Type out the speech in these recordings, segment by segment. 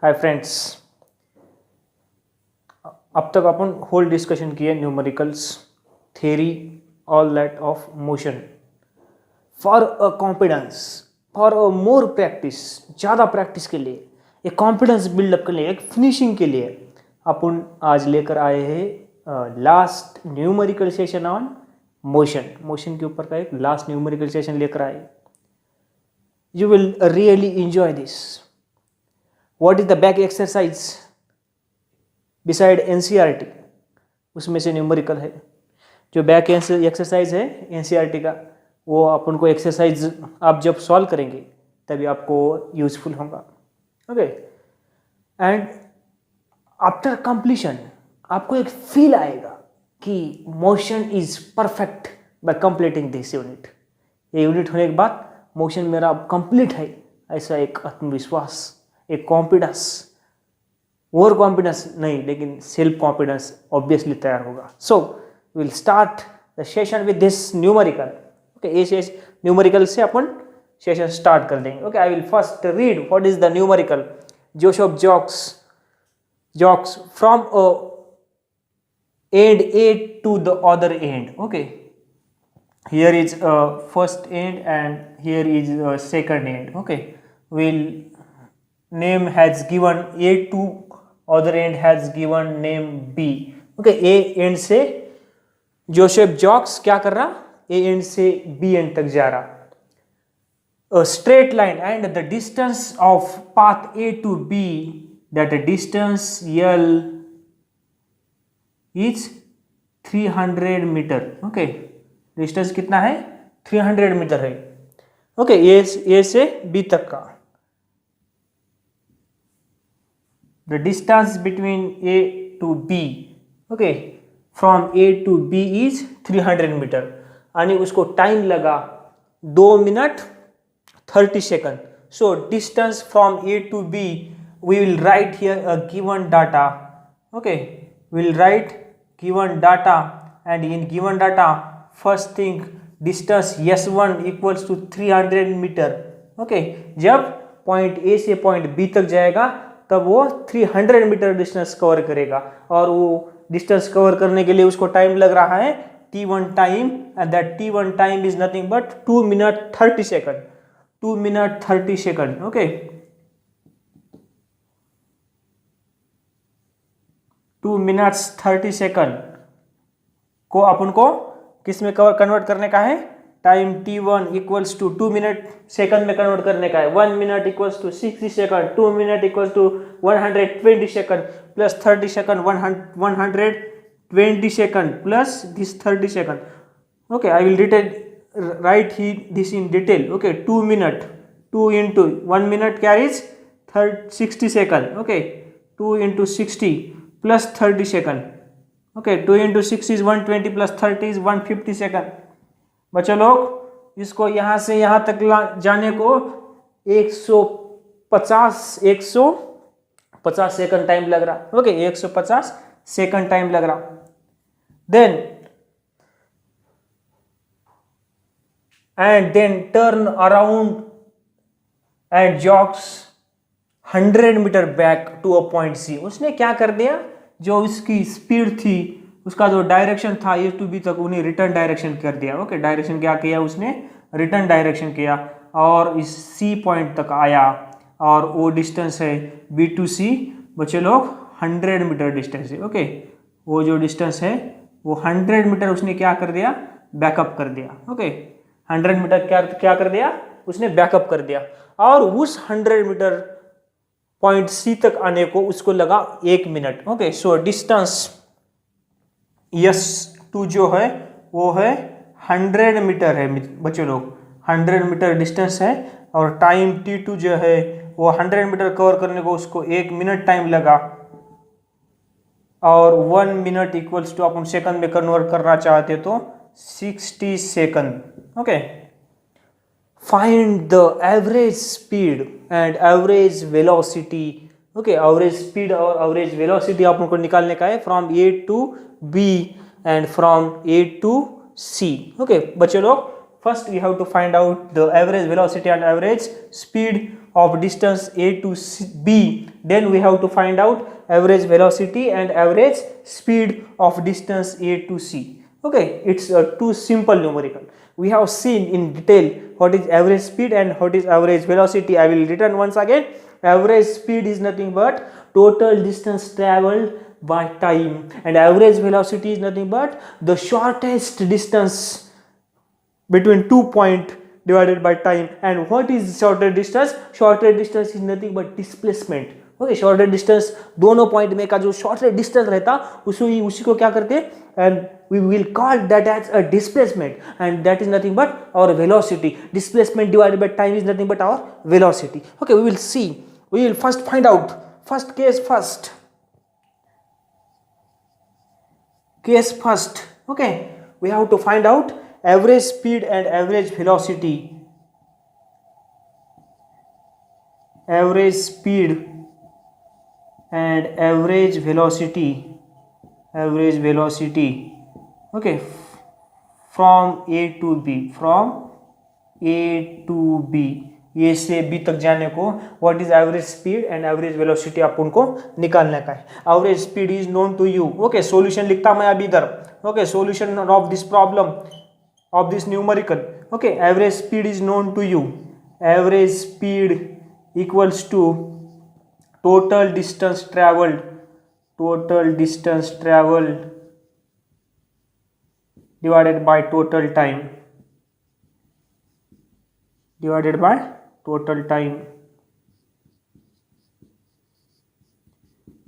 Hi friends, अब तक अपन whole discussion किए numericals, theory, all that of motion. For a confidence, for a more practice, ज़्यादा practice के लिए, एक कॉन्फिडेंस बिल्डअप के लिए, एक फिनिशिंग के लिए अपन आज लेकर आए हैं last numerical session on motion. Motion के ऊपर का एक लास्ट न्यूमेरिकल सेशन लेकर आए। You will really enjoy this. What is the back exercise beside NCERT, उसमें से न्यूमेरिकल है। जो बैक एक्सरसाइज है एनसीईआरटी का, वो अपन को एक्सरसाइज आप जब सॉल्व करेंगे तभी आपको यूजफुल होगा। ओके, एंड आफ्टर कंप्लीशन आपको एक फील आएगा कि motion is perfect bye completing this unit. ये यूनिट होने के बाद मोशन मेरा अब कंप्लीट है, ऐसा एक आत्मविश्वास, एक कॉन्फिडेंस, ओवर कॉन्फिडेंस नहीं लेकिन सेल्फ कॉन्फिडेंस ऑब्वियसली तैयार होगा। So will start the session with this numerical. Okay, ये न्यूमेरिकल से अपन सेशन स्टार्ट कर देंगे। Okay, I will first read what is the numerical. Joseph jogs from a end A to the other end. Okay, here is first end and here is second end. Okay, will name has given A to other end has given name B. Okay, A end से Joseph jocks क्या कर रहा, A end से B end तक जा रहा। A straight line and the distance of path A to B, that the distance L is 300 metre. Okay, distance कितना है, 300 मीटर है। ओके, ए से बी तक का the distance between A to B, okay, from A to B is 300 metre. आणि उसको time लगा 2 minute 30 second. So distance from A to B, we will write here a given data. Okay, we'll write given data, and in given data first thing distance S1 equals to 300 metre. Okay, जब point A से point B तक जाएगा तब वो 300 metre distance cover करेगा, और वो distance cover करने के लिए उसको टाइम लग रहा है T1 time, and that T1 time is nothing but 2 minute 30 second. 2 minute 30 second. Okay, 2 minutes 30 second को अपन को किस में कन्वर्ट करने का है, time T1 equals to 2 minute second में कन्वर्ट करने का है। 1 minute equals to 60 second, 2 minute equals to 120 second plus 30 second 120 second plus this 30 second. Okay, I will write he this in detail. Okay, 2 minute 2 into 1 minute carries 60 second. Okay, 2 into 60 plus 30 second. Okay, 2 into 6 is 120 plus 30 is 150 second. बच्चों लोग, इसको यहाँ से यहाँ तक जाने को 150 second time लग रहा। ओके, 150 सेकंड टाइम लग रहा। Then turn around and jogs 100 metre back to a point C. उसने क्या कर दिया, जो उसकी स्पीड थी, उसका जो डायरेक्शन था ए टू बी तक, उन्हें रिटर्न डायरेक्शन कर दिया। ओके, डायरेक्शन क्या किया उसने, रिटर्न डायरेक्शन किया, और इस सी पॉइंट तक आया, और वो डिस्टेंस है बी टू सी। बच्चे लोग 100 मीटर डिस्टेंस है। ओके, वो जो डिस्टेंस है वो 100 मीटर उसने क्या कर दिया, बैकअप कर दिया। ओके, 100 मीटर क्या कर दिया उसने, बैकअप कर दिया, और उस 100 मीटर पॉइंट सी तक आने को उसको लगा 1 minute. Okay, so distance S2 जो है वो है 100 मीटर है बच्चों लोग, 100 मीटर डिस्टेंस है, और टाइम T2 जो है वो 100 मीटर कवर करने को उसको 1 मिनट टाइम लगा, और 1 मिनट इक्वल्स टू अपन सेकंड में कन्वर्ट करना चाहते तो 60 second. Okay, find the average speed and average velocity. Okay, average speed और एवरेज वेलोसिटी आप उनको निकालने का है from A to B and from A to C. Okay बच्चे लोग, first we have to find out the average velocity and average speed of distance A to B. Then we have to find out average velocity and average speed of distance A to C. Okay, it's too simple numerical. We have seen in detail what is average speed and what is average velocity. I will return once again. Average speed is nothing but total distance traveled by time, and average velocity is nothing but the shortest distance between 2 points divided by time. And what is shorter distance? Shorter distance is nothing but displacement. Okay, shorter distance दोनों point में का जो shorter distance रहता उसी को क्या करते हैं, and we will call that as a displacement, and that is nothing but our velocity. Displacement divided by time is nothing but our velocity. Okay, we will see, we will first find out, first case first. Case first. Okay, we have to find out average speed and average velocity. Average speed and average velocity. Average velocity. Okay, from A to B. From A to B. A से B तक जाने को what is average speed and average velocity आप उनको निकालने का है. Average speed is known to you. Okay, solution लिखता मैं अभी इधर. ओके, solution of this problem of this numerical. Okay, average speed is known to you. Average speed equals to total distance travelled. Total distance travelled divided by total time. Divided by total time.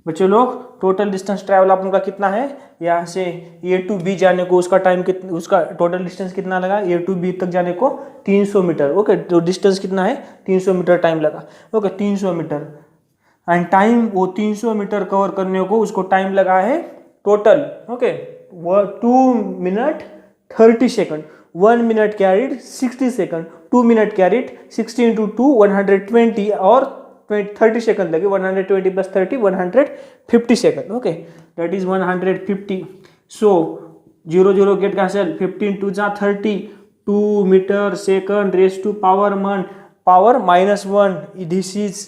बच्चों लोग, total distance travel आप उनका कितना है, यहाँ से ए to B जाने को उसका टाइम कितना, उसका टोटल डिस्टेंस कितना लगा ए टू बी तक जाने को 300 मीटर. ओके, तो डिस्टेंस कितना है 300 मीटर टाइम लगा. ओके, 300 मीटर एंड टाइम वो 300 मीटर कवर करने को उसको टाइम लगा है total. Okay, 2 minute 30 second. 1 minute carried 60 second. 2 minute carried 60 into 2 120 और 30 सेकंड लगे. 120 plus 30 150 second. Okay, that is 150. So 0 get cancel. 15 2 जा 30. 2 metre second raise to power -1. This is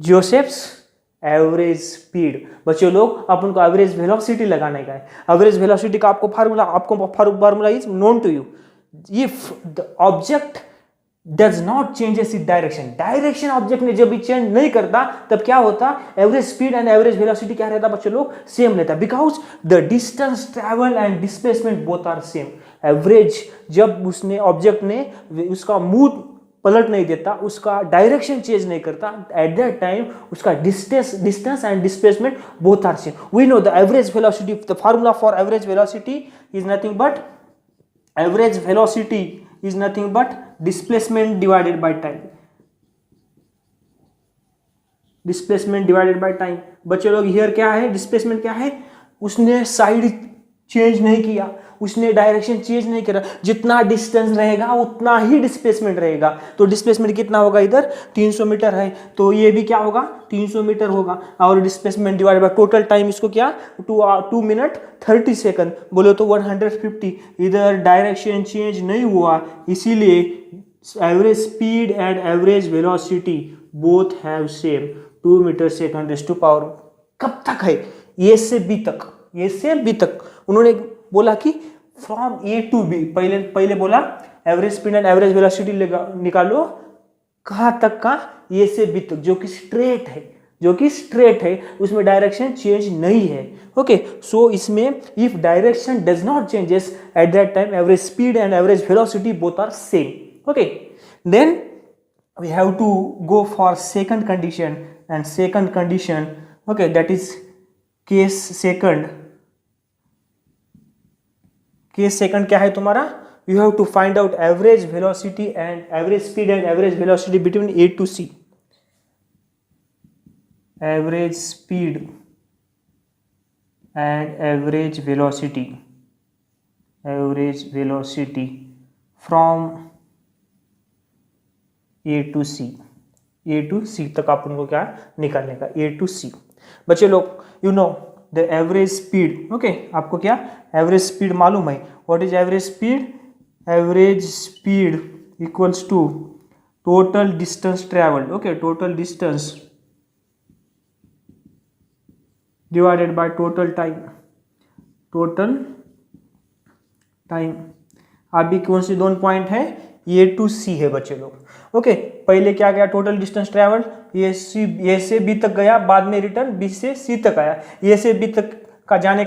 Joseph's average speed. बच्चों लोग, अपन को एवरेज वेलोसिटी लगाने का है. Average velocity का आपको formula is known to you. If the object does not changes it direction object ने जब भी चेंज नहीं करता तब क्या होता, average speed and average velocity क्या रहता बच्चों लोग, सेम रहता. Because the distance travel and displacement both are same. Average जब उसने ऑब्जेक्ट ने उसका मुंह पलट नहीं देता, उसका डायरेक्शन चेंज नहीं करता, एट दैट टाइम उसका distance and displacement both are same. We know the average velocity, the formula for average velocity is nothing but average velocity is nothing but displacement divided by time. Displacement divided by time. बच्चे लोग, here क्या है, displacement क्या है, उसने side change नहीं किया, उसने डायरेक्शन चेंज नहीं करा. जितना डिस्टेंस रहेगा उतना ही डिस्प्लेसमेंट रहेगा. तो डिस्प्लेसमेंट कितना होगा, इधर 300 मीटर है तो ये भी क्या होगा 300 मीटर होगा. और displacement divide by total time, इसको क्या 2 मिनट 30 सेकंड बोलो तो 150. इधर डायरेक्शन चेंज नहीं हुआ, इसीलिए average speed and average velocity both have same 2 metre second raise to power. कब तक है, ए से बी तक. ए से बी तक उन्होंने बोला कि फ्रॉम ए टू बी. पहले बोला average speed and average velocity निकालो. कहां तक का, ए से बी तक, जो कि स्ट्रेट है, उसमें डायरेक्शन चेंज नहीं है. ओके, सो इसमें if direction does not changes at that time average speed and average velocity both are same. Okay, then we have to go for second condition, and second condition, okay, that is case second. Case second क्या है तुम्हारा, you have to find out average velocity and average speed and average velocity between A to C. Average speed and average velocity from A to C तक आप उनको क्या निकालने का, ए to C. बच्चे लोग, you know the average speed. Okay, आपको क्या एवरेज स्पीड मालूम है, what is average speed? Average speed equals to total distance travelled. Okay, total distance divided by total time. Total time. अभी कौन सी दोनों पॉइंट है? ए टू सी है बच्चे लोग. ओके, पहले क्या गया? Total distance travelled. ए से बी तक गया, बाद में रिटर्न बी से सी तक आया. ए से बी तक का जाने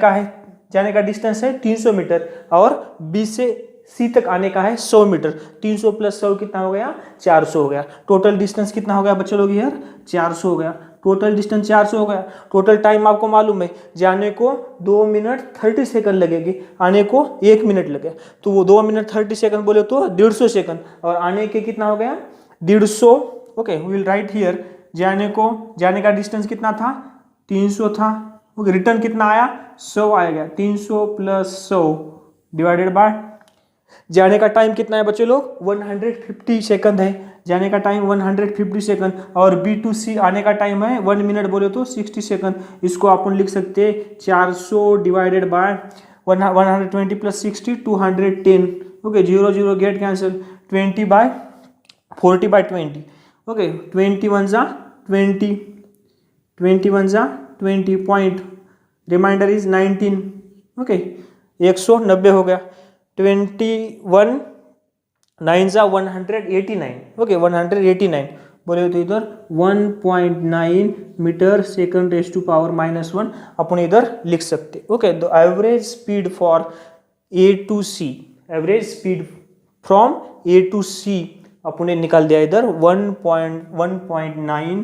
का डिस्टेंस है 300 मीटर और बी से सी तक आने का है 100 मीटर. 300 प्लस 100 कितना हो गया? 400 हो गया. टोटल डिस्टेंस कितना हो गया बच्चे लोग यार? 400 हो गया. टोटल डिस्टेंस 400 हो गया. टोटल टाइम आपको मालूम है, जाने को 2 मिनट 30 सेकंड लगेगी, आने को 1 मिनट लगे. तो वो 2 मिनट 30 सेकंड बोले तो 150 सेकंड, और आने के कितना हो गया? 150. Okay, we will write here. जाने का डिस्टेंस कितना था? 300 था. ओके, रिटर्न कितना आया? 100 आएगा. 300 प्लस 100 डिवाइडेड बाय जाने का टाइम कितना है बच्चे लोग? 150 सेकंड है. जाने का टाइम 150 सेकंड और बी टू सी आने का टाइम है 1 मिनट बोले तो 60 सेकंड. इसको अपन लिख सकते हैं 400 divided by 120 plus 60 210. Okay, 0 0 get cancel. 20 by 40 by 20. Okay, 21 जा 20, 21 जा 20 पॉइंट, रिमाइंडर इज 19. ओके, 190 हो गया. 21 9 जा 189. ओके, 189 बोले तो इधर 1.9 metre second raise to power -1 अपन इधर लिख सकते. Okay, the average speed for A to C, average speed from A to C अपन ने निकाल दिया इधर 1.9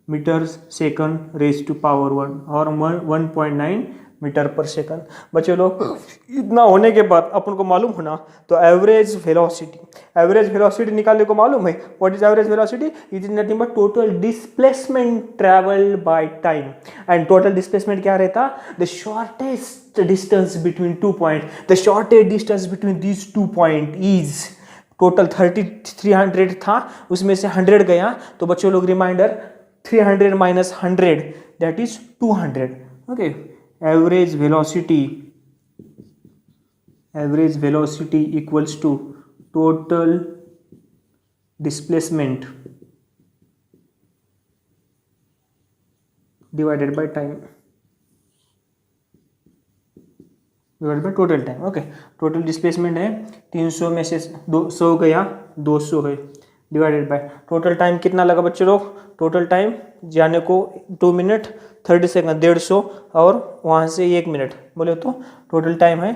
metre second raise to power 1 और 1.9 मीटर पर सेकंड. बच्चे लोग, इतना होने के बाद अपन को मालूम होना तो एवरेज वेलोसिटी निकालने को मालूम है. What is average velocity? It is nothing but total displacement travelled by time. And total displacement क्या रहता? The shortest distance between 2 point. The shortest distance between these 2 point is total 300 था, उसमें से 100 गया तो बच्चों लोग reminder 300 minus 100 that is 200. Okay, average velocity equals to total displacement divided by time divided by total time. Okay, total displacement है 300 में से 200 गया 200 है डिवाइडेड बाय टोटल टाइम कितना लगा बच्चे लोग? टोटल टाइम जाने को 2 मिनट 30 सेकंड 150 और वहाँ से 1 मिनट बोले तो टोटल टाइम है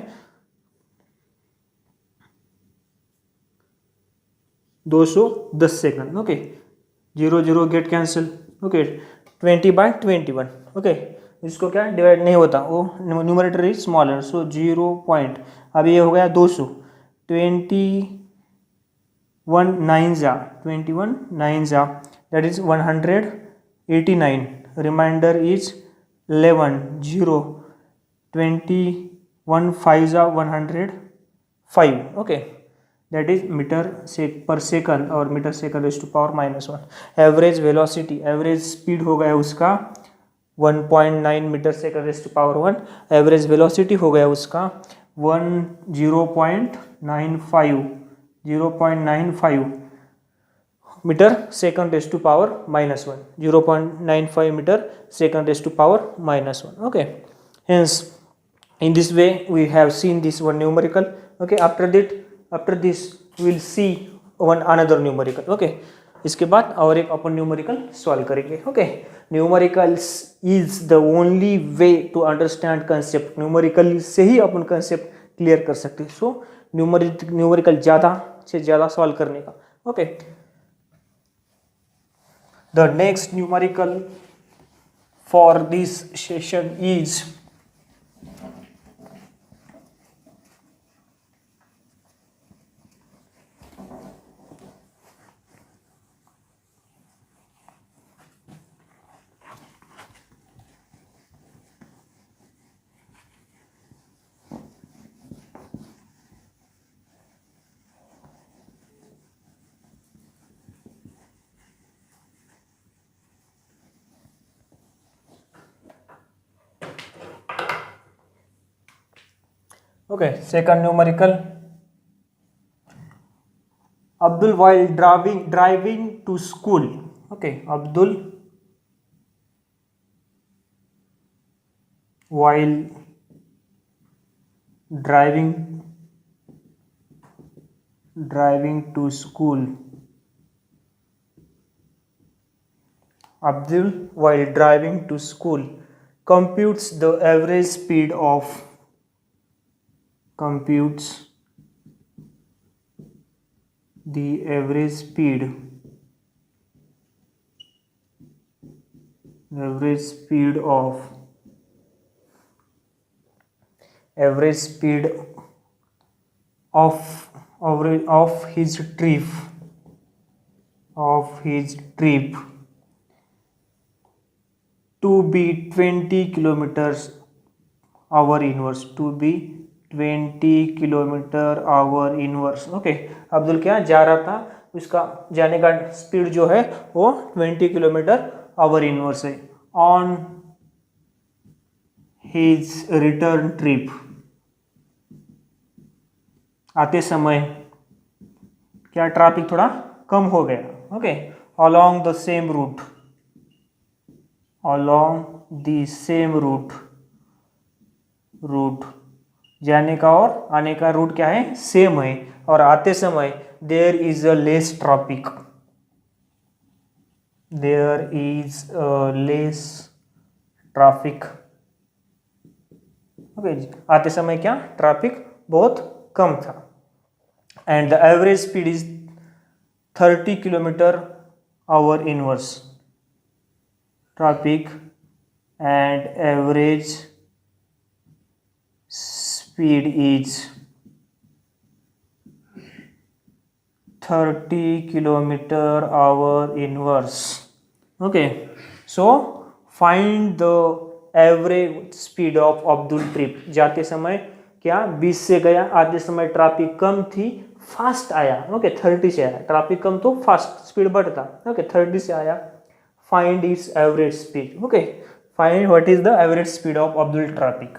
210 second. Okay, 0 0 get cancel. Okay, 20 by 21. Okay, इसको क्या डिवाइड नहीं होता, वो numerator is smaller so 0 point. अब ये हो गया 200. 21 9 जा दैट इज 189. Reminder is 11 0. 21 5 जा 105. ओके, दैट इज मीटर पर सेकंड और metre second raise to power -1. Average velocity, average speed हो गया उसका 1.9 metre second raise to power 1. Average velocity हो गया उसका 0.95 metre second raise to power -1. 0.95 metre second raise to power -1. Okay, hence in this way we have seen this one numerical. Okay, after this we will see one another numerical. Okay, इसके बाद और एक अपन numerical solve करेंगे. Okay, numericals is the only way to understand concept. Numerical से ही अपन concept clear कर सकते हैं. सो न्यूमेरिकल ज़्यादा से ज़्यादा सॉल्व करने का. Okay, the next numerical for this session is Okay, second numerical. Abdul while driving to school. Okay, Abdul while driving to school. Abdul while driving to school computes the average speed of average speed of his trip to be 20 kilometers hour inverse okay Abdul क्या जा रहा था, उसका जाने का speed जो है वो 20 किलोमीटर आवर इनवर्स है। ऑन हिज रिटर्न ट्रिप, आते समय क्या ट्रैफिक थोड़ा कम हो गया। Okay, along the same route जाने का और आने का रूट क्या है, सेम है। और आते समय there is a less traffic okay, आते समय क्या ट्रैफिक बहुत कम था। And the average speed is 30 kilometre hour inverse traffic and average speed is 30 kilometer hour inverse. Okay, so find the average speed of Abdul trip. जाते समय क्या 20 से गया, आते समय ट्रैफिक कम थी, फास्ट आया। ओके, 30 से आया, ट्रैफिक कम तो फास्ट स्पीड बढ़ता। ओके, 30 से आया। Find its average speed. Okay, find what is the average speed of Abdul traffic.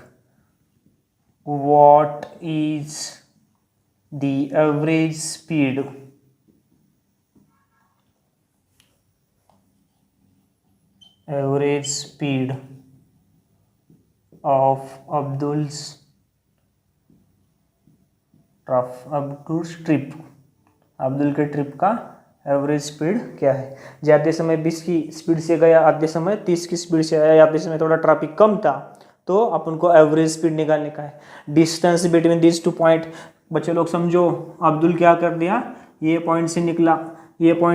What is the average speed of Abdul's trip? Abdul के ट्रिप का एवरेज स्पीड क्या है? जाते समय 20 की स्पीड से गया, आते समय 30 की स्पीड से आया, आते समय थोड़ा ट्रैफिक कम था, तो अपन को एवरेज स्पीड निकालने का है। Distance between this two point, बच्चे लोग समझो, अब्दुल क्या कर दिया, ये पॉइंट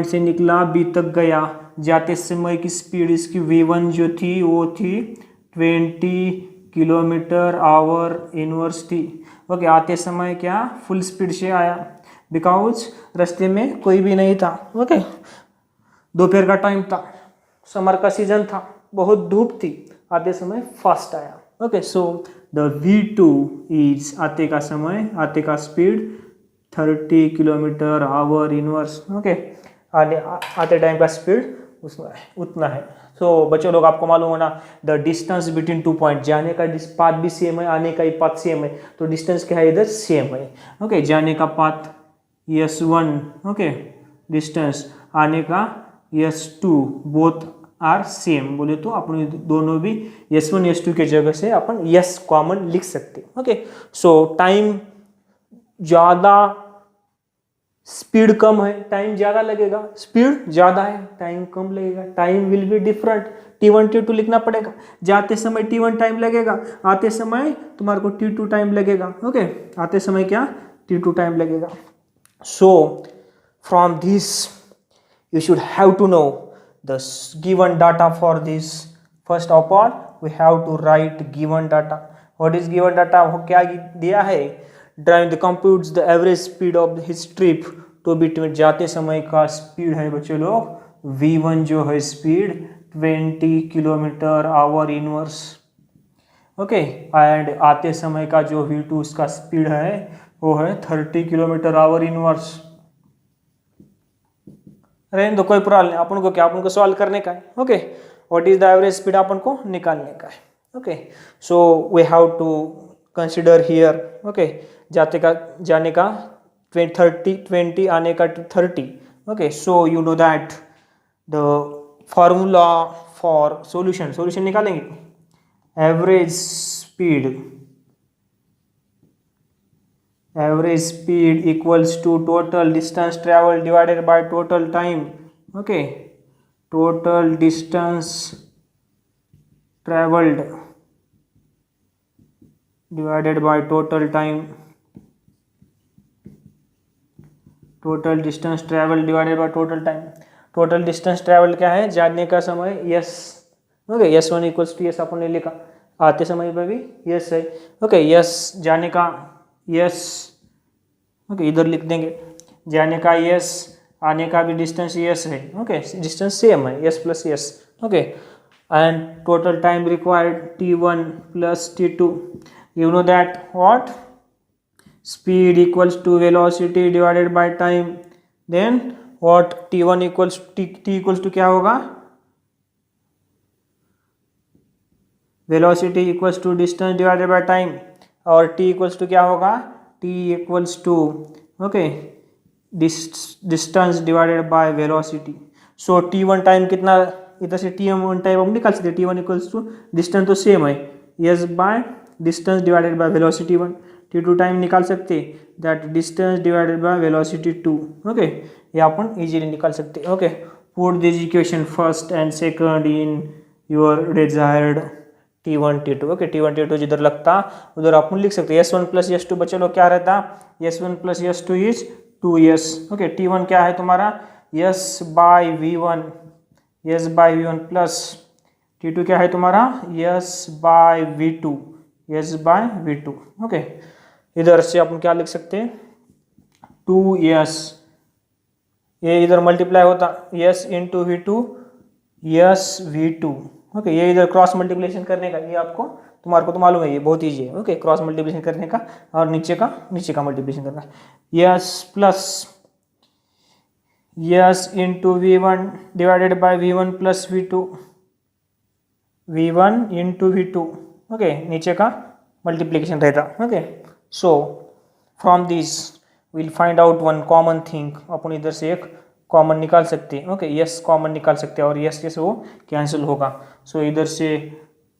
से निकला बी तक गया, जाते समय की स्पीड इसकी v1 जो थी वो थी 20 किलोमीटर आवर इनवर्स थी। ओके, आते समय क्या फुल स्पीड से आया, बिकॉज रास्ते में कोई भी नहीं था। ओके, दोपहर का टाइम था, समर का सीजन था, बहुत धूप थी, आते समय फास्ट आया। Okay, so the v2 is आते का समय, आते का speed 30 kilometre hour inverse. Okay, आते टाइम का स्पीड उतना है। सो बच्चों लोग आपको मालूम होना, the distance between two point, जाने का पाथ भी सेम है, आने का ही पाथ सेम है, तो डिस्टेंस क्या है इधर सेम है। ओके, जाने का पाथ S1, ओके, डिस्टेंस आने का S2, बोथ आर सेम बोले तो अपन दोनों भी S1 S2 के जगह से अपन S कॉमन लिख सकते। ओके, सो टाइम ज़्यादा स्पीड कम है, टाइम ज़्यादा लगेगा, स्पीड ज़्यादा है, टाइम कम लगेगा, time will be different. T1 T2 लिखना पड़ेगा, जाते समय T1 टाइम लगेगा, आते समय तुम्हारे को T2 टाइम लगेगा। ओके, आते समय क्या T2 टाइम लगेगा। So from this you should have to know the given data for this. First of all we have to write given data. What is given data? वो क्या दिया है, drive the computes the average speed of his trip to between, जाते समय का speed है बच्चों लोग v1 जो है speed 20 kilometre hour inverse. Okay, and आते समय का जो v2 उसका स्पीड है वो है 30 किलोमीटर आवर इनवर्स। रहने दो, कोई प्रॉब्लम नहीं, अपन को क्या, अपन को सॉल्व करने का है। Okay, what is the average speed अपन को निकालने का है। Okay, so we have to consider here. Okay, जाने का 20 आने का 30. Okay, so you know that the formula for solution निकालेंगे. Average speed equals to total distance travel divided by total time. Okay, total distance travelled divided by total time. Total distance travel divided by total time. Total distance travel क्या है? जाने का समय S. Okay, S one equals to S अपन ने लिखा, आते समय पर भी यस है. ओके, यस जाने का यस. ओके, इधर लिख देंगे जाने का यस, आने का भी डिस्टेंस यस है. ओके, डिस्टेंस सेम है, yes plus yes. Okay, and total time required T1 plus T2. You know that what? Speed equals to velocity divided by time. Then what? T1 equals T equals to क्या होगा? Velocity equals to distance divided by time. और T equals to क्या होगा? T equals to okay distance divided by velocity. So T1 time कितना, इधर से T1 time हम निकाल सकते हैं. T1 equals to डिस्टेंस तो सेम है, yes by distance divided by velocity 1. T2 time निकाल सकते हैं, that distance divided by velocity 2. Okay, ये अपन इजीली निकाल सकते हैं. Okay, put this equation first and second in your desired T1 T2. Okay, T1 T2 जिधर लगता उधर अपन लिख सकते हैं. S1 प्लस S2 बच्चे लोग क्या रहता? S1 plus S2 is 2S. Okay, T1 क्या है तुम्हारा? S bye V1 plus T2 क्या है तुम्हारा? S bye V2. ओके, इधर से अपन क्या लिख सकते हैं? 2S, ये इधर मल्टीप्लाई होता S into V2 V2. Okay, ये इधर क्रॉस मल्टीप्लिकेशन करने का, ये आपको तुम्हारे को तो मालूम है, ये बहुत ईजी है. ओके, क्रॉस मल्टीप्लिकेशन करने का और नीचे का मल्टीप्लिकेशन करना. S plus S into V1 divided by V1 plus V1 into V2. Okay, नीचे का मल्टीप्लिकेशन रहता. Okay, so from this will find out one common thing. अपन इधर से एक कॉमन निकाल सकते हैं. ओके, यस कॉमन निकाल सकते हैं और यस से वो कैंसिल होगा. सो इधर से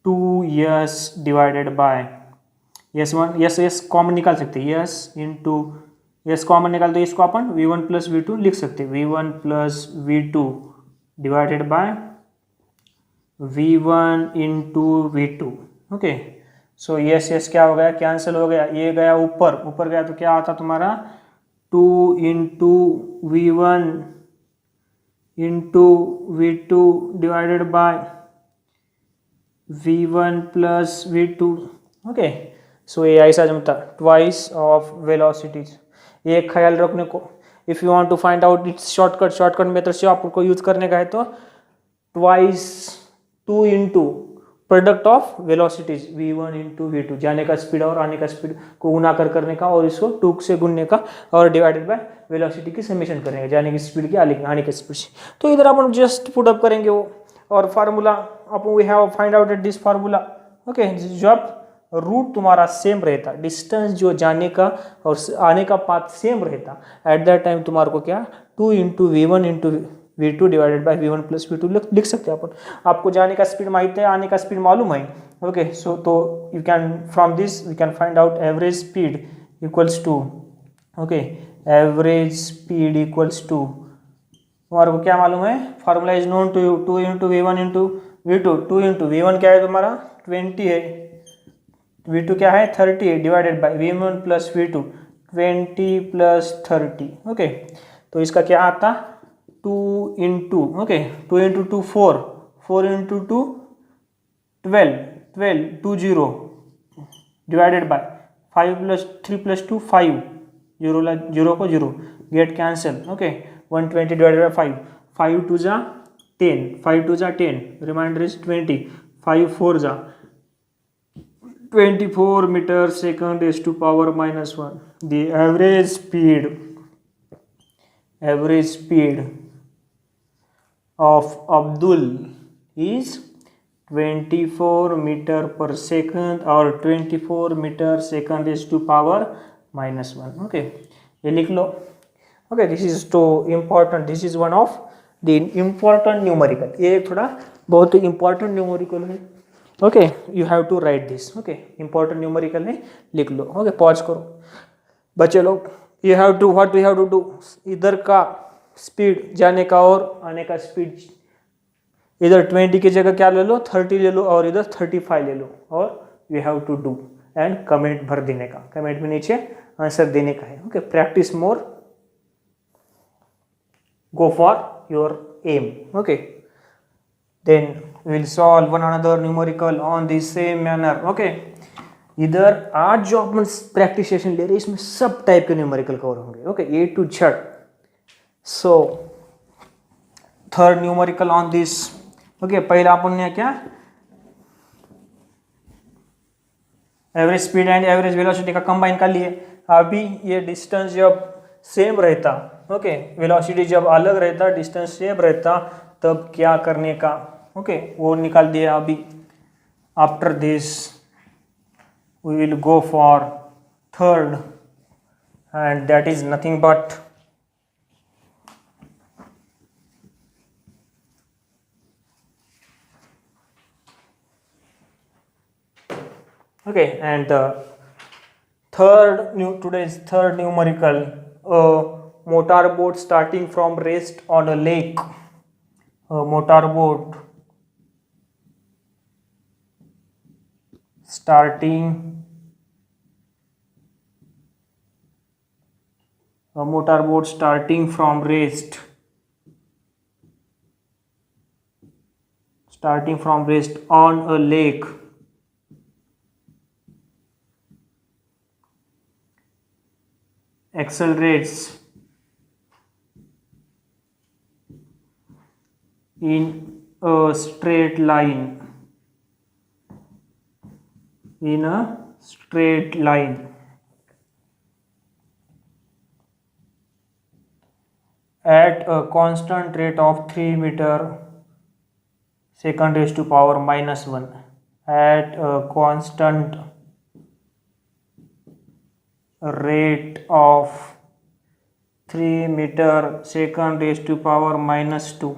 2S divided by S1, yes common निकाल सकते हैं. यस इंटू यस कॉमन निकाल दो, इसको अपन V1 प्लस V2 लिख सकते हैं. V1 plus V2 divided by V1 into V2. Okay, so yes क्या हो गया? कैंसिल हो गया. ये गया ऊपर गया तो क्या आता तुम्हारा? 2 into V1 into V2 divided by V1 plus V2. Okay, so ये ऐसा जमता ट्वाइस ऑफ वेलोसिटीज. ये ख्याल रखने को, if you want to find out it's shortcut method से आपको यूज करने का है तो twice 2 into product of velocities V1 into V2, जाने का स्पीड और आने का स्पीड को गुना करने का और इसको 2 से गुनने का और डिवाइडेड बाय वेलोसिटी की समेशन करने का, जाने की स्पीड की आने की स्पीड से. तो इधर अपन जस्ट पुट अप करेंगे वो और फार्मूला अपन we have find out this formula. Okay, जब रूट तुम्हारा सेम रहता, डिस्टेंस जो जाने का और आने का पाथ सेम रहता, एट दैट टाइम तुम्हारे को क्या 2 into V1 into V2 divided by V1 plus V2 लिख सकते हैं अपन. आपको जाने का स्पीड माहित है, आने का स्पीड मालूम है. ओके, सो तो you can from this we can find out average speed equals to. Okay, average speed equals to, तुम्हारे को क्या मालूम है? Formula is known to you. 2 into V1 into V2. 2 into V1 क्या है तुम्हारा? 20 है. V2 क्या है? 30 है. Divided by V1 plus V2 20 plus 30. Okay, तो इसका क्या आता? 2 into 2 into 2 4 into 2 12 20 divided by 5 plus 3 plus 2 5 zero को zero get cancel. Okay, 120 divided by 5 5 2 जा 10 5 2 जा 10 रिमाइंडर इज 20 5 4 जा 24 metre second is to power -1. The average speed of Abdul is 24 metre पर second और 24 metre second is to power -1. Okay, ये लिख लो. Okay, this is too important, this is one of the important numerical. ये थोड़ा बहुत important numerical है. Okay, you have to write this. Okay, important numerical है, लिख लो. ओके, पॉज करो बच्चे लोग. You have to, what you have to do, इधर का स्पीड जाने का और आने का स्पीड, इधर 20 की जगह क्या ले लो, 30 ले लो, और इधर 35 ले लो, और you have to do and comment भर देने का, कमेंट में नीचे आंसर देने का है. Okay, practice more, go for your aim. Okay, then we will solve one another numerical on the same manner. Okay, इधर आज जो अपन प्रैक्टिस सेशन ले रहे हैं इसमें सब टाइप के न्यूमेरिकल कवर होंगे. Okay, A to Z. So third numerical on this. Okay, पहला अपन ने क्या, average speed and average velocity का कंबाइन कर लिए. अभी ये डिस्टेंस जब सेम रहता, ओके, वेलोसिटी जब अलग रहता, डिस्टेंस सेम रहता, तब क्या करने का. ओके, वो निकाल दिया. अभी after this we will go for third and that is nothing but okay, and today's third numerical, a motorboat starting from rest on a lake. A motorboat starting from rest on a lake accelerates in a straight line at a constant rate of 3 meter second raised to power -1. At a constant rate of 3 meter second raised to power -2.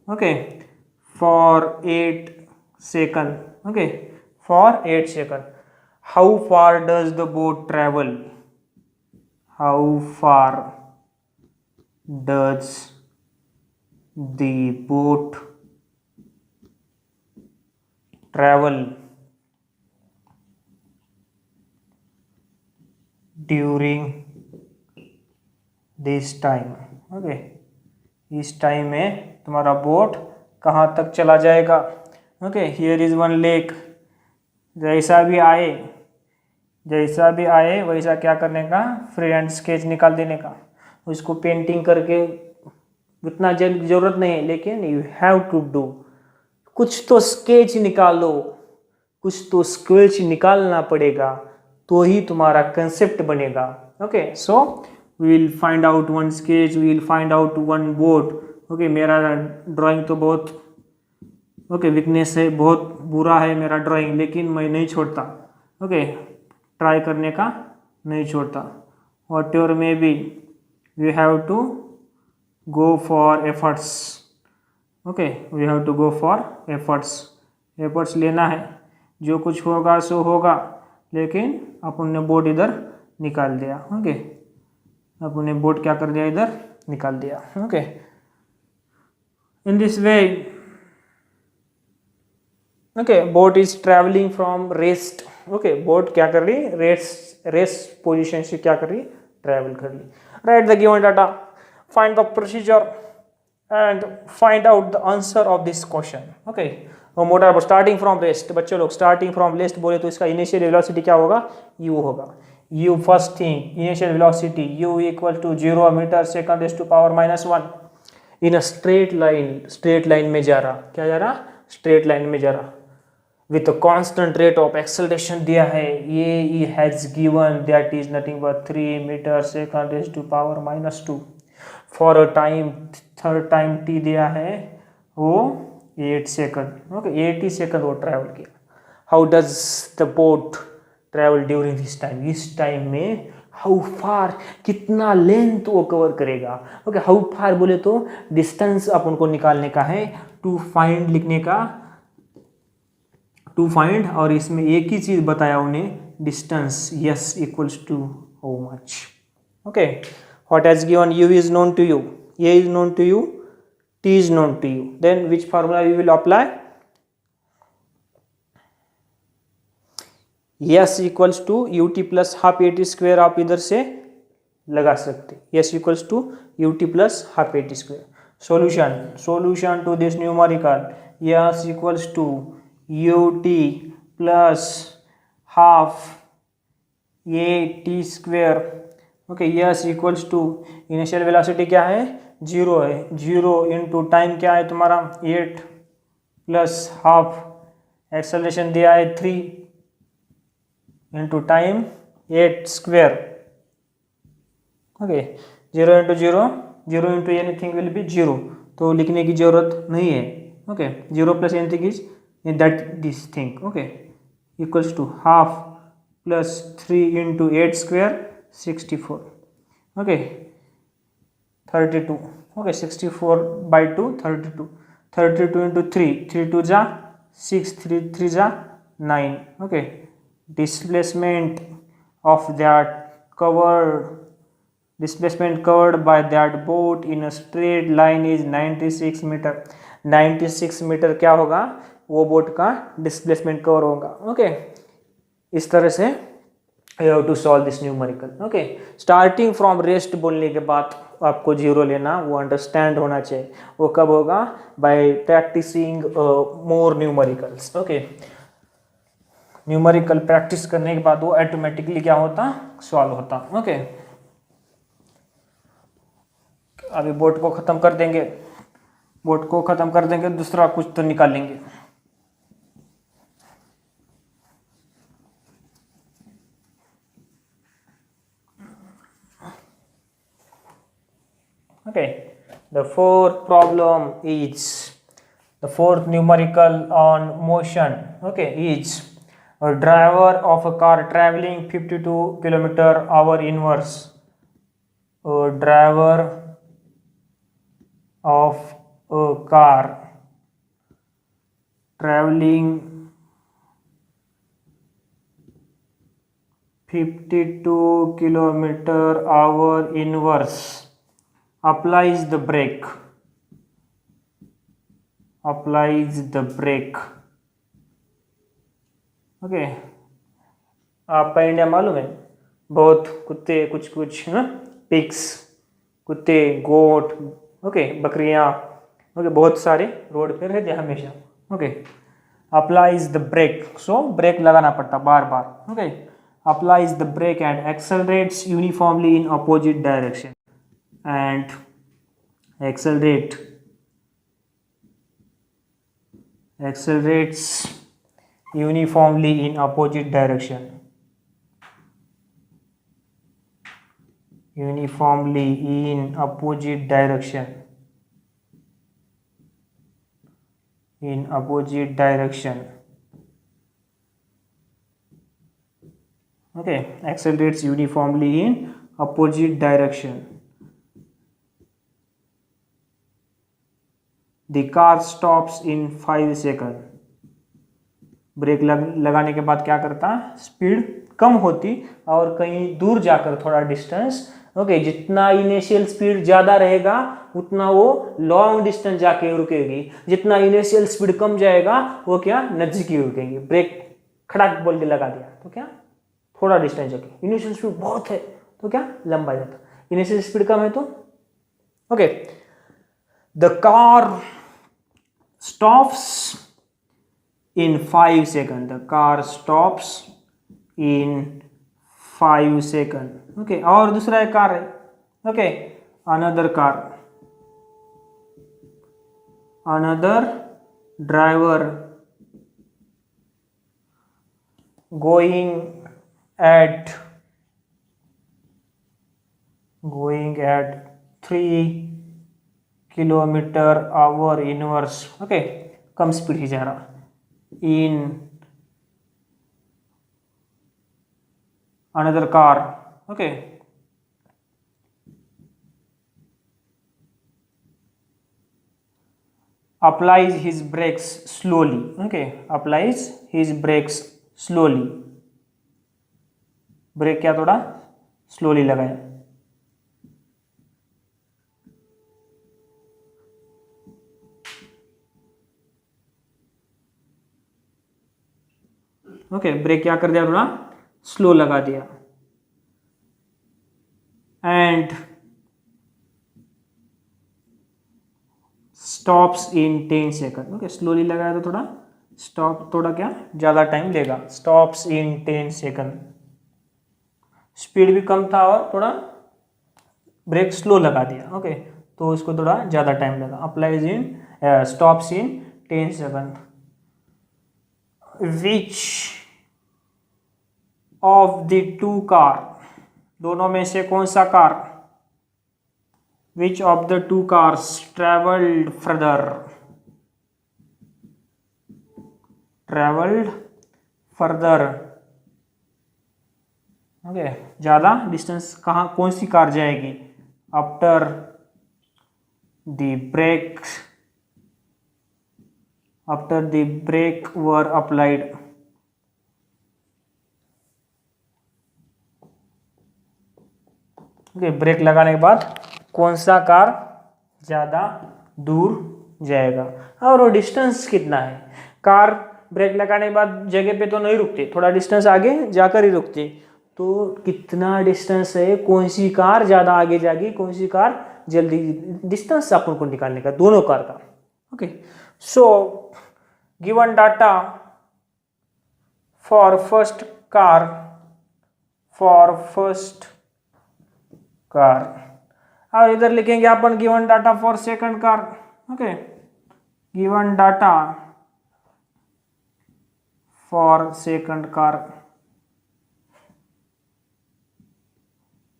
Okay, for 8 seconds. Okay, for 8 seconds. How far does the boat travel? How far does the boat travel during this time? Okay, इस time में तुम्हारा boat कहाँ तक चला जाएगा. Okay, here is one lake. जैसा भी आए वैसा क्या करने का, फ्री हैंड स्केच निकाल देने का. उसको पेंटिंग करके उतना जरूरत नहीं है, लेकिन यू हैव टू डू. कुछ तो स्केच निकालो, कुछ तो स्केच निकालना पड़ेगा, तो ही तुम्हारा कंसेप्ट बनेगा. Okay, so we will find out one sketch, we will find out one boat. Okay, मेरा ड्राइंग तो बहुत वीकनेस है, बहुत बुरा है मेरा ड्राइंग, लेकिन मैं नहीं छोड़ता. ओके, ट्राई करने का नहीं छोड़ता. Whatever may be, we have to go for efforts. Okay, we have to go for efforts लेना है. जो कुछ होगा सो होगा, लेकिन अपन ने बोर्ड इधर निकाल दिया. ओके, अपन ने बोर्ड क्या कर दिया, इधर निकाल दिया. Okay, in this way, okay, boat is travelling from rest. Okay, boat क्या कर रही, रेस्ट पोजीशन से क्या कर रही, ट्रैवल कर रही. Right the given data, find the procedure and find out the answer of this question. Okay, motor starting from rest. बच्चे लोग स्टार्टिंग फ्रॉम रेस्ट बोले तो इसका इनिशियल वेलोसिटी क्या होगा, u होगा. u first thing, initial velocity u equal to 0 metre second raised to power -1 in a straight line में जा रहा. क्या जा रहा, स्ट्रेट लाइन में जा रहा, with a constant rate of acceleration दिया है. ये has given that is nothing but 3 meter second raised to power -2. for a time, third time t दिया है, वो 8 सेकंड, ओके 80 सेकंड वो ट्रैवल किया। How does the boat travel during this time, इस time में हाउ फार, कितना length वो cover करेगा। ओके हाउ फार बोले तो डिस्टेंस अपन को निकालने का है, टू फाइंड लिखने का, टू फाइंड, और इसमें एक ही चीज बताया उन्हें, distance, s equals to how much. Okay what has given, u is known to you, a is known to you, t is known to you, then which formula we will apply, s equals to ut plus half at square, आप इधर से लगा सकते, s equals to ut plus half at square। solution to this numerical, s equals to ut plus half a t square। Okay s equals to, initial velocity क्या है, 0 है, 0 into time क्या है तुम्हारा 8 प्लस हाफ, एक्सेलरेशन दिया है 3 into time 8 square. Okay 0 into 0, 0 into anything will be 0, तो लिखने की जरूरत नहीं है। Okay 0 plus anything is that this thing. Okay equals to half plus 3 into 8 square 64। Okay 32, okay 64 by 2 32, 32 into 3, 3 2 जा 6, 3 3 जा 9। Okay displacement of that covered, displacement covered by that boat in a straight line is 96 metre. 96 metre क्या होगा, वो boat का displacement cover होगा। Okay इस तरह से you have to solve this numerical। Okay starting from rest बोलने के बाद आपको 0 लेना, वो अंडरस्टैंड होना चाहिए। वो कब होगा, बाय प्रैक्टिसिंग मोर न्यूमेरिकल्स। ओके न्यूमेरिकल प्रैक्टिस करने के बाद वो ऑटोमेटिकली क्या होता, सॉल्व होता। ओके अभी बोट को खत्म कर देंगे, बोट को खत्म कर देंगे, दूसरा कुछ तो निकालेंगे। Okay, the fourth problem is, the fourth numerical on motion, okay, is a driver of a car traveling 52 km/h inverse, a driver of a car traveling 52 km/h inverse applies the brake, applies the brake। Okay आपका India मालूम है, बहुत कुत्ते, कुछ कुछ ना pigs, कुत्ते, गोट, okay बकरियां, ओके बहुत सारे रोड पे रहते हमेशा। Okay applies the brake, so brake लगाना पड़ता बार बार। Okay applies the brake and accelerates uniformly in opposite direction, and accelerates uniformly in opposite direction, uniformly in opposite direction, in opposite direction। okay accelerates uniformly in opposite direction। The car stops in 5 seconds। Break लगाने के बाद क्या करता, speed कम होती और कहीं दूर जाकर थोड़ा डिस्टेंस, ओके जितना इनिशियल स्पीड ज़्यादा रहेगा उतना वो लॉन्ग डिस्टेंस जाके रुकेगी, जितना इनिशियल स्पीड कम जाएगा वो क्या नज़दीकी रुकेगी। ब्रेक खड़ाक बोल के लगा दिया तो क्या थोड़ा डिस्टेंस जाके, इनिशियल स्पीड बहुत है तो क्या लंबा जाता, इनिशियल स्पीड कम है तो okay the car stops in 5 seconds, the car stops in 5 seconds। okay और दूसरा एक कार है, okay another car, another driver going at 3 km/h inverse। okay कम स्पीड ही जा रहा, in another car, okay, applies his brakes slowly, okay, applies his brakes slowly, brake क्या थोड़ा स्लोली लगाया, ओके, ब्रेक क्या कर दिया, थोड़ा स्लो लगा दिया, and stops in 10 second, okay, slowly लगाया तो थोड़ा स्टॉप, थोड़ा क्या ज़्यादा टाइम लेगा, स्टॉप्स इन 10 सेकंड, स्पीड भी कम था और थोड़ा ब्रेक स्लो लगा दिया, ओके, तो उसको थोड़ा ज़्यादा टाइम लगा, applies in stops in 10 second, which of the two car, दोनों में से कौन सा car, which of the two cars traveled further, okay, ज़्यादा डिस्टेंस कहाँ, कौन सी कार जाएगी, after the brake were applied, okay, brake लगाने के बाद कौन सा कार ज़्यादा दूर जाएगा, और वो डिस्टेंस कितना है, कार ब्रेक लगाने के बाद जगह पे तो नहीं रुकती, थोड़ा डिस्टेंस आगे जाकर ही रुकती, तो कितना डिस्टेंस है, कौन सी कार ज़्यादा आगे जाएगी, कौन सी कार जल्दी, डिस्टेंस अपन को निकालने का दोनों कार का, okay, so given data for first car, और इधर लिखेंगे अपन given data for second car, okay, given data for second car,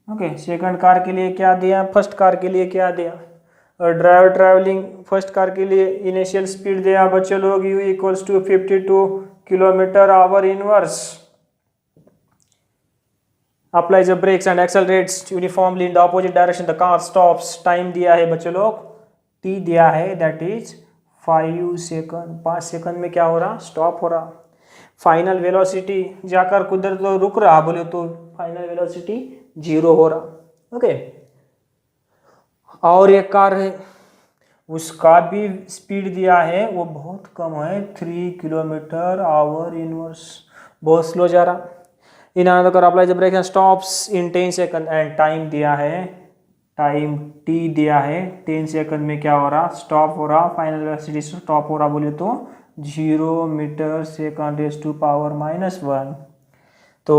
okay, second car के लिए क्या दिया, फर्स्ट कार के लिए क्या दिया, और ड्राइवर ट्रैवलिंग फर्स्ट कार के लिए इनिशियल स्पीड दिया बच्चे लोग, u equals to 52 kilometre hour inverse, applies the brakes and accelerates uniformly in the opposite direction, the car stops, time दिया है बच्चे लोग, t दिया है, दैट इज 5 सेकंड, 5 सेकंड में क्या हो रहा, स्टॉप हो रहा, फाइनल वेलोसिटी जाकर कुदर तो रुक रहा, बोले तो फाइनल वेलोसिटी 0 हो रहा, ओके, और एक कार है उसका भी स्पीड दिया है, वो बहुत कम है, 3 किलोमीटर आवर इनवर्स, बहुत स्लो जा रहा, in another car apply the brake and stops in 10 second, and time दिया है, टाइम t दिया है, 10 सेकंड में क्या हो रहा, स्टॉप हो रहा, फाइनल वेलोसिटी स्टॉप हो रहा, बोले तो 0 metre second raise to power -1, तो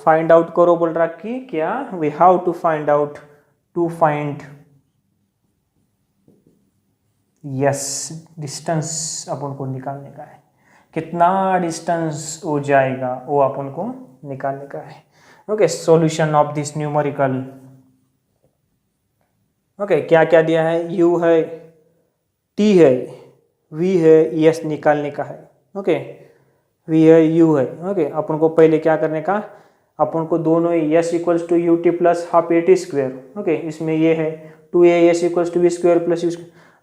फाइंड आउट करो बोल रहा कि क्या, we have to find out, to find, yes, distance अपन को निकालने का है, कितना डिस्टेंस हो जाएगा वो अपन को निकालने का है, okay, solution of this numerical, okay, क्या क्या दिया है, u है, t है, v है, s निकालने का है, ओके, v है, u है, ओके, अपन को पहले क्या करने का, अपन को दोनों s equals to U T plus half A T square, okay, इसमें ये है 2as equals to v square plus u,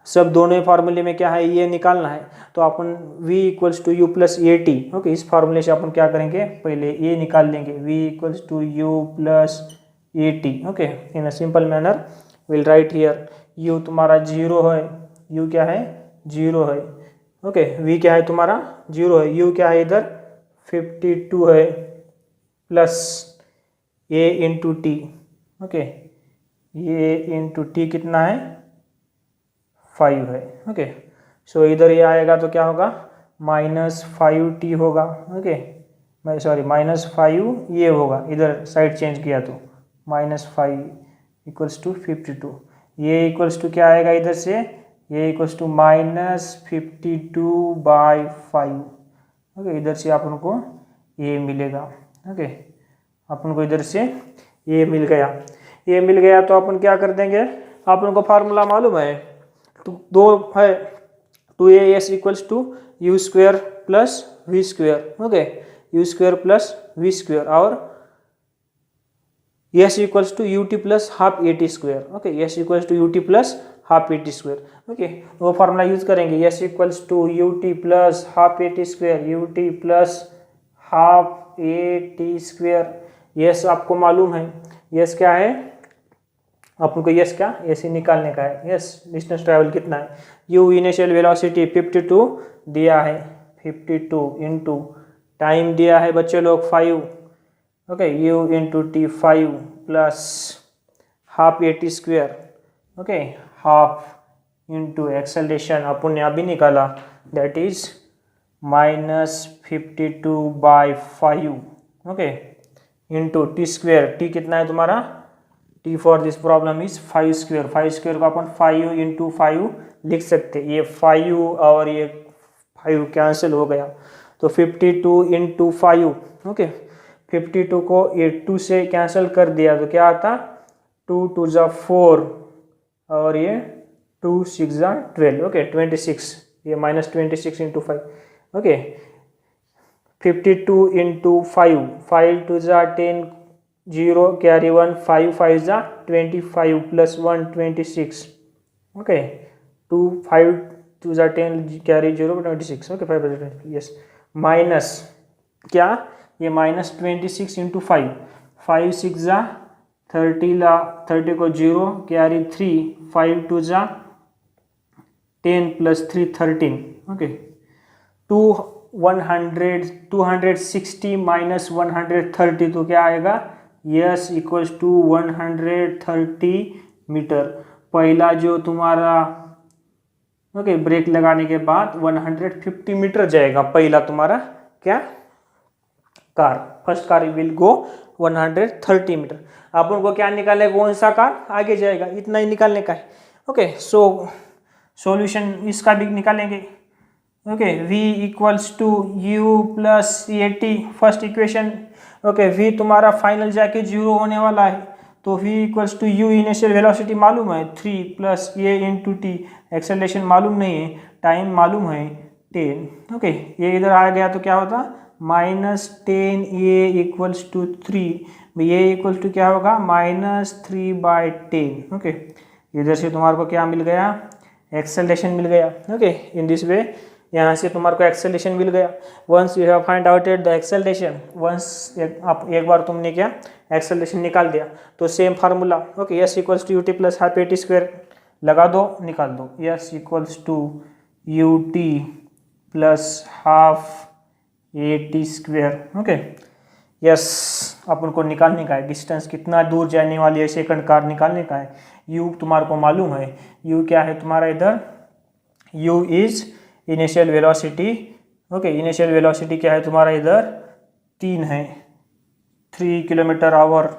सब दोनों फार्मूले में क्या है, ये निकालना है, तो अपन v equals to u plus a t, okay, इस फार्मूले से अपन क्या करेंगे, पहले ये निकाल लेंगे, v equals to u plus a t, okay, in a simple manner will write here, u तुम्हारा 0 है, u क्या है, 0 है, ओके, v क्या है तुम्हारा 0 है, u क्या है इधर 52 है, plus a into T, okay, ये इंटू टी कितना है 5 है, ओके, सो इधर ये आएगा तो क्या होगा, -5t होगा, ओके, मैं सॉरी -5 ये होगा, इधर साइड चेंज किया तो -5 इक्वल्स टू 52, ये इक्वल्स टू क्या आएगा इधर से, ये इक्वल्स टू -52/5, ओके, इधर से अपन को ये मिलेगा, ओके, अपन को इधर से ये मिल गया, ये मिल गया तो अपन क्या कर देंगे, अपन को फार्मूला मालूम है, तो दो है 2as equals to u square plus v square, okay, u square plus v square, और s equals to U T plus half A T square, okay, s equals to U T plus half A T square, okay, वो formula use करेंगे, s equals to U T plus half A T square, u T plus half A T square, yes आपको मालूम है, yes क्या है, आपको yes क्या, ऐसे निकालने का है, यस डिस्टेंस ट्रैवल कितना है, यू इनिशियल वेलोसिटी 52 दिया है, 52 इंटू टाइम दिया है बच्चे लोग 5, okay, U into T 5 plus half A T square, okay, half into acceleration अपन ने अभी निकाला, that is -52/5, okay, into T square, T कितना है तुम्हारा, T for this problem is 5 square, 5 square को अपन 5 इंटू 5 लिख सकते, ये 5 और ये 5 कैंसिल हो गया, तो 52 इंटू 5, ओके, 52 को ये 2 से कैंसिल कर दिया तो क्या आता, 2 2 ज़ा 4 और ये 2 6 ज़ा 12, ओके, 26, ये -26 इंटू 5, ओके, 52 इंटू 5, 5 2 ज़ा 10, 0 कैरी 1, 5 5 ज़ा 25 प्लस 1 26, ओके, 2 5 2 ज़ा 10 कैरी 0 26, ओके, 5 यस, माइनस क्या, ये -26 इंटू 5, 5 6 ज़ा 30 ला 30 को 0 कैरी 3, 5 2 ज़ा 10 प्लस 3 13, ओके, 260 माइनस 130 तो क्या आएगा, यस इक्वल्स टू 130 मीटर, पहला जो तुम्हारा, ओके, ब्रेक लगाने के बाद 150 मीटर जाएगा पहला तुम्हारा क्या, car, first car will go 130 metre, अपन को क्या निकालने, कौन सा कार आगे जाएगा, इतना ही निकालने का है, ओके, सो सॉल्यूशन इसका भी निकालेंगे, okay, v equals to u plus a t, first equation, okay, v तुम्हारा फाइनल जाके 0 होने वाला है, तो v equals to u initial velocity मालूम है 3 plus a into t, acceleration मालूम नहीं है, टाइम मालूम है 10, ओके, ये इधर आ गया तो क्या होता, -10 A equals to 3, A equals to क्या होगा, -3/10, ओके, इधर से तुम्हारे को क्या मिल गया, एक्सेलरेशन मिल गया, ओके, इन दिस वे यहाँ से तुम्हारे को एक्सेलरेशन मिल गया, once you have find out the acceleration, once एक बार तुमने क्या एक्सेलरेशन निकाल दिया, तो same formula, okay, S equals to U T plus half A T square लगा दो, निकाल दो, S equals to U T plus half A T square, okay, S अपन को निकालने का है, डिस्टेंस कितना दूर जाने वाली है सेकंड कार निकालने का है, यू तुम्हारे को मालूम है, यू क्या है तुम्हारा इधर, you is initial velocity, okay, initial velocity क्या है तुम्हारा इधर 3 है, 3 किलोमीटर आवर,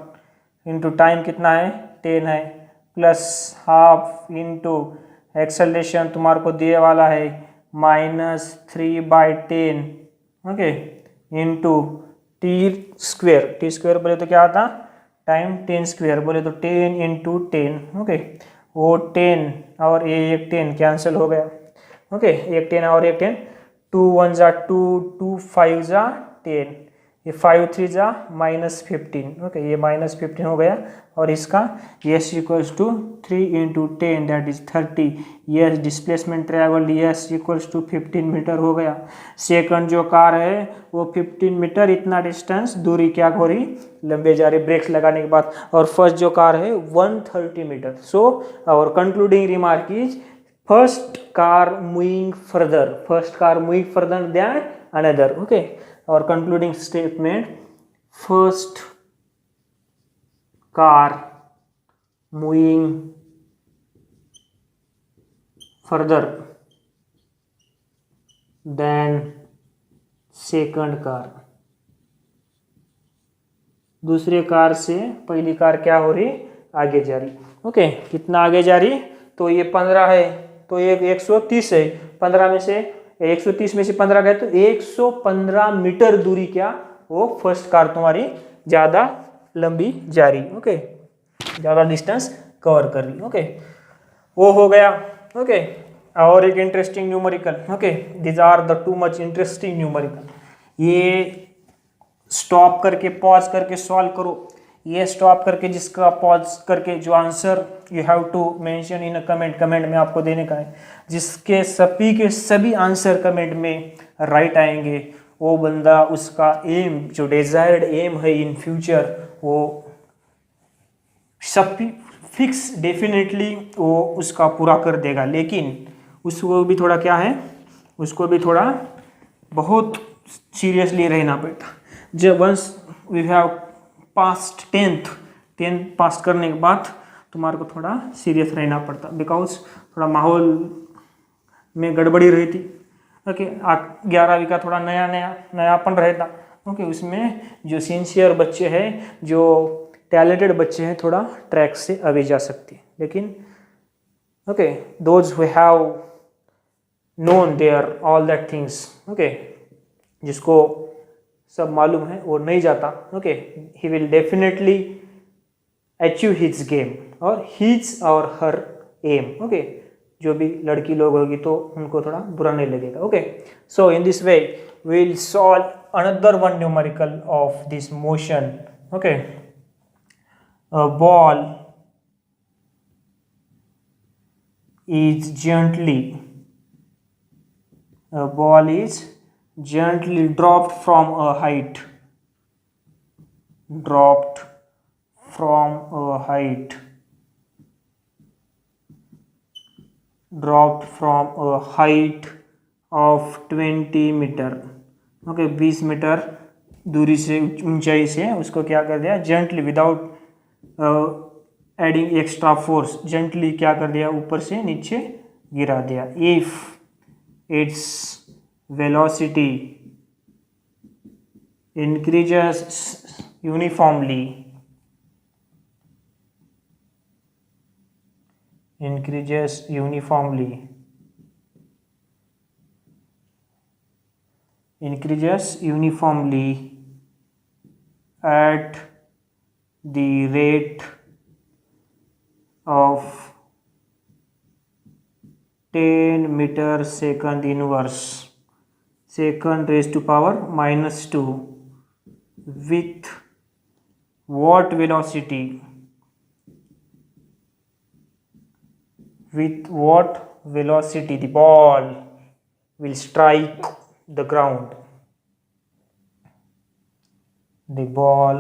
इंटू टाइम कितना है 10 है, प्लस हाफ इंटू एक्सेलरेशन तुम्हारे को दिए वाला है -3/10, ओके, इंटू टी स्क्वेयर बोले तो क्या आता, टाइम 10 स्क्वेयर बोले तो 10 इंटू 10, ओके, वो 10 और एक 10 कैंसिल हो गया, ओके, एक 10 और एक 10, 2 1 ज़ा 2, 2 5 ज़ा 10, ये 5 3 ज़ा -15, ओके, ये -15 हो गया, और इसका s equals to 3 into 10 that is 30, s displacement travel s equals to 15 metre हो गया, सेकंड जो कार है वो 15 मीटर इतना डिस्टेंस दूरी क्या हो रही, लंबे जा रही ब्रेक्स लगाने के बाद, और फर्स्ट जो कार है 130 metre, so our concluding remark is first car moving further than another, okay, our concluding statement, first car moving further than second car, दूसरे कार से पहली कार क्या हो रही, आगे जा रही, ओके, कितना आगे जा रही, तो ये 15 है, तो ये 130 है, 15 में से 130 में से 15 गए तो 115 मीटर दूरी क्या, वो फर्स्ट कार तुम्हारी ज़्यादा लंबी जा रही, ओके, ज़्यादा डिस्टेंस कवर कर रही, ओके, वो हो गया, ओके, और एक interesting numerical, okay, these are the too much interesting numerical. ये स्टॉप करके पॉज करके सॉल्व करो, ये स्टॉप करके जिसका पॉज करके जो answer you have to mention in a comment, comment में आपको देने का है, जिसके सभी के सभी आंसर कमेंट में राइट आएंगे, वो बंदा उसका एम जो डिजायर्ड एम है इन फ्यूचर वो सब फिक्स डेफिनेटली वो उसका पूरा कर देगा। लेकिन उसको भी थोड़ा क्या है, उसको भी थोड़ा बहुत सीरियसली रहना पड़ता। जब once we have passed tenth pass करने के बाद तुम्हारे को थोड़ा सीरियस रहना पड़ता, बिकॉज थोड़ा माहौल में गड़बड़ी रहती। ओके, 11वीं का थोड़ा नयापन रहता। ओके, उसमें जो सिंसियर बच्चे हैं, जो टैलेंटेड बच्चे हैं, थोड़ा ट्रैक से अवे जा सकते हैं। लेकिन okay, those who have known their all that things, okay, जिसको सब मालूम है वो नहीं जाता। Okay, he will definitely achieve his game और हिज और हर एम। ओके, जो भी लड़की लोग होगी तो उनको थोड़ा बुरा नहीं लगेगा। Okay, so in this way we will solve another one numerical of this motion. Okay, a ball is gently dropped from a height, of 20 metre. Okay, 20 metre दूरी से, ऊंचाई से उसको क्या कर दिया, gently without adding extra force, gently क्या कर दिया, ऊपर से नीचे गिरा दिया। If it's velocity increases uniformly at the rate of 10 meter second inverse, second raised to power -2, with what velocity the ball will strike the ground. The ball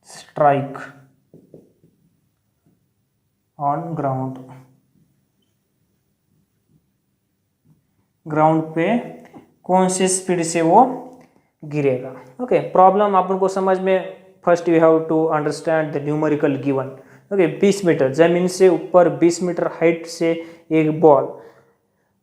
strike on ground पे कौन से स्पीड से वो गिरेगा। Okay, problem अपन को समझ में, first you have to understand the numerical given. Okay, 20 metre जमीन से ऊपर, 20 मीटर हाइट से एक बॉल,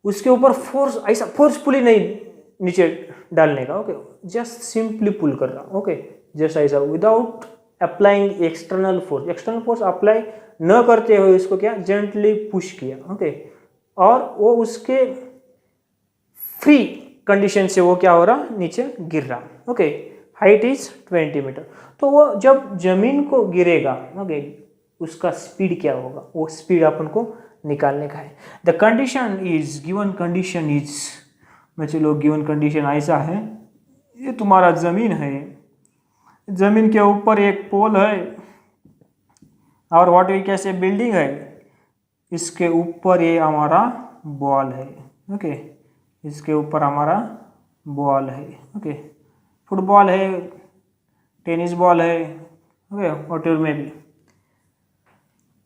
उसके ऊपर फोर्स ऐसा फोर्सफुली नहीं नीचे डालने का। ओके, जस्ट सिंपली पुल कर रहा। ओके, जस्ट ऐसा without applying external force apply न करते हुए उसको क्या जेंटली पुश किया। ओके, और वो उसके फ्री कंडीशन से वो क्या हो रहा, नीचे गिर रहा। Okay, height is 20 metre. तो वो जब जमीन को गिरेगा, ओके, उसका स्पीड क्या होगा, वो स्पीड अपन को निकालने का है। The condition is given, condition is चलो गिवन कंडीशन ऐसा है, ये तुम्हारा जमीन है, जमीन के ऊपर एक पोल है और व्हाट वी कैसे बिल्डिंग है, इसके ऊपर ये हमारा बॉल है। ओके, इसके ऊपर हमारा बॉल है। ओके, फुटबॉल है, टेनिस बॉल है, ओके, होटल में भी,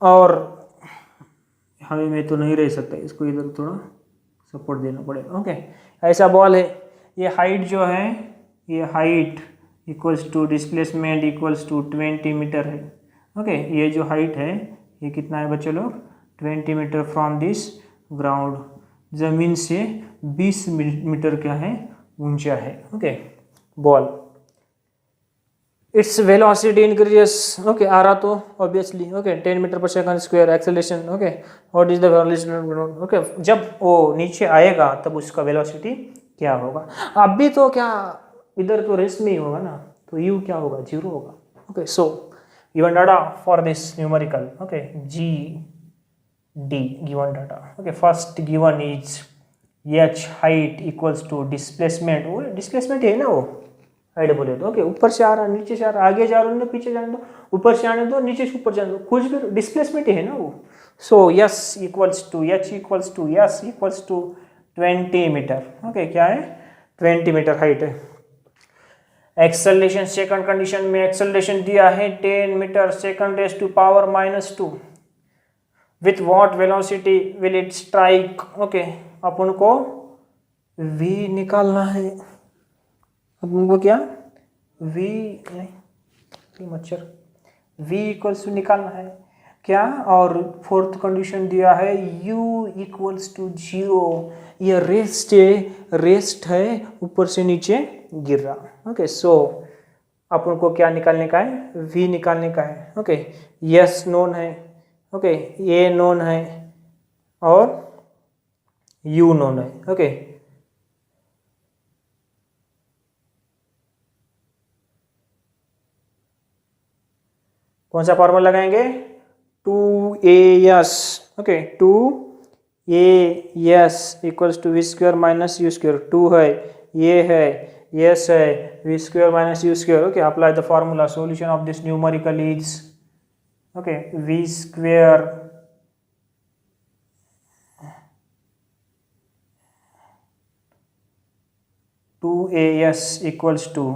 और हमें में तो नहीं रह सकता, इसको इधर थोड़ा सपोर्ट देना पड़ेगा। ओके, ऐसा बॉल है, ये हाइट जो है, ये height equals to displacement equals to 20 metre है। ओके, ये जो हाइट है ये कितना है बच्चे लोग, 20 मीटर फ्रॉम दिस ग्राउंड, जमीन से 20 मीटर क्या है, ऊंचा है। Okay, ball, its velocity increases. Okay, आ रहा तो ऑब्वियसली, ओके, 10 मीटर पर second square acceleration. Okay, what is the velocity. Okay, जब वो नीचे आएगा तब उसका वेलोसिटी क्या होगा। अभी तो क्या इधर तो रेस्ट में ही होगा ना, तो यू क्या होगा, 0 होगा। Okay, so given data for this numerical, okay, जी D given data. Okay, first given is h height equals to displacement. वो डिस्प्लेसमेंट है ना, वो हाइट बोले तो। ओके, ऊपर से आ रहा, नीचे से आ रहा, आगे जा रहा है, पीछे जाने दो, ऊपर से आने दो, नीचे से ऊपर जाने दो, कुछ भी डिस्प्लेसमेंट है ना वो। So S equals to H equals to S equals to 20 metre. Okay, क्या है, 20 मीटर हाइट है। एक्सेलरेशन सेकंड कंडीशन में एक्सेलरेशन दिया है 10 metre second raise to power -2। With what velocity will it strike. Okay, अपन को v निकालना है। अपन को क्या, v नहीं, मच्छर, v इक्वल्स टू निकालना है क्या। और फोर्थ कंडीशन दिया है u इक्वल्स टू 0। ये रेस्ट है, ऊपर से नीचे गिर रहा। ओके, सो अपन को क्या निकालने का है, v निकालने का है। ओके, यस नोन है, ओके, ए नोन है और u नोन है। ओके, कौन सा फॉर्मूला लगाएंगे, 2as। Okay, 2as equals to v square minus u square. 2 है, ये है, यस है, v square minus u square. Okay, apply the formula. Solution of this numerical is, okay, v square two a s equals to,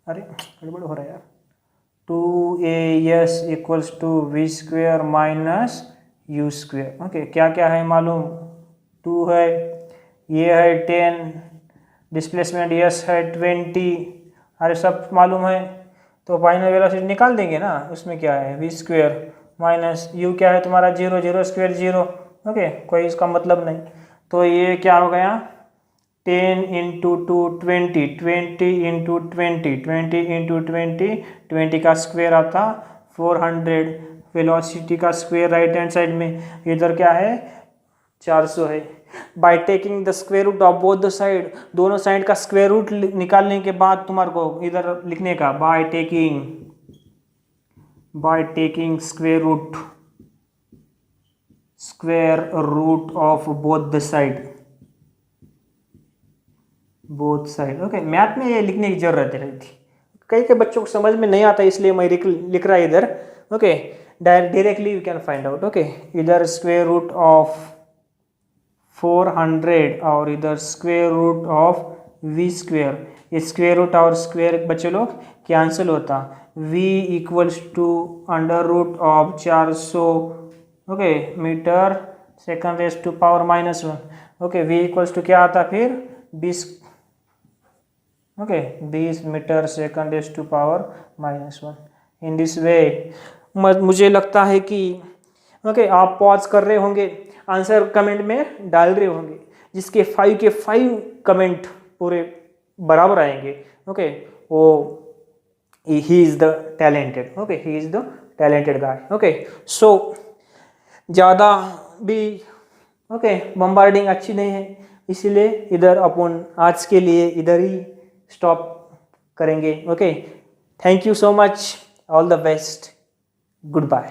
अरे गड़बड़ हो रहा है यार, 2as equals to v square minus u square. Okay, क्या क्या है मालूम, 2 है, ये है 10, डिस्प्लेसमेंट यस है 20, अरे सब मालूम है। तो फाइनल वेलोसिटी निकाल देंगे ना, उसमें क्या है, वी स्क्वेयर माइनस यू क्या है तुम्हारा 0, 0 स्क्वेयर 0। ओके, कोई इसका मतलब नहीं। तो ये क्या हो गया, 10 इंटू 2 20, 20 इंटू 20, 20 इंटू 20, 20 का स्क्वायर आता 400। वेलोसिटी का स्क्वायर राइट हैंड साइड में, इधर क्या है 400 है। By taking the square root of both the side, दोनों साइड का स्क्वायर रूट निकालने के बाद तुम्हारे को इधर लिखने का, by taking square root of both side. Okay, math में ये लिखने की जरूरत रहती, कई कई बच्चों को समझ में नहीं आता, इसलिए मैं लिख रहा है इधर। Okay, directly you can find out. Okay, इधर स्क्वायर रूट ऑफ 400 और इधर square root of v square. ये स्क्वायर रूट और स्क्वायर बच्चे लोग कैंसिल होता, v equals to under root of 400। Okay, metre second raise to power -1। Okay, v equals to क्या आता फिर 20, okay, 20 metre second raise to power -1। In this way मुझे लगता है कि ओके, आप पॉज कर रहे होंगे, आंसर कमेंट में डाल रहे होंगे, जिसके 5 के 5 कमेंट पूरे बराबर आएंगे। ओके, वो he is the talented. Okay, he is the talented guy. Okay, so ज़्यादा भी ओके बम्बार्डिंग अच्छी नहीं है, इसीलिए इधर अपन आज के लिए इधर ही स्टॉप करेंगे। Okay, thank you so much, all the best, good bye.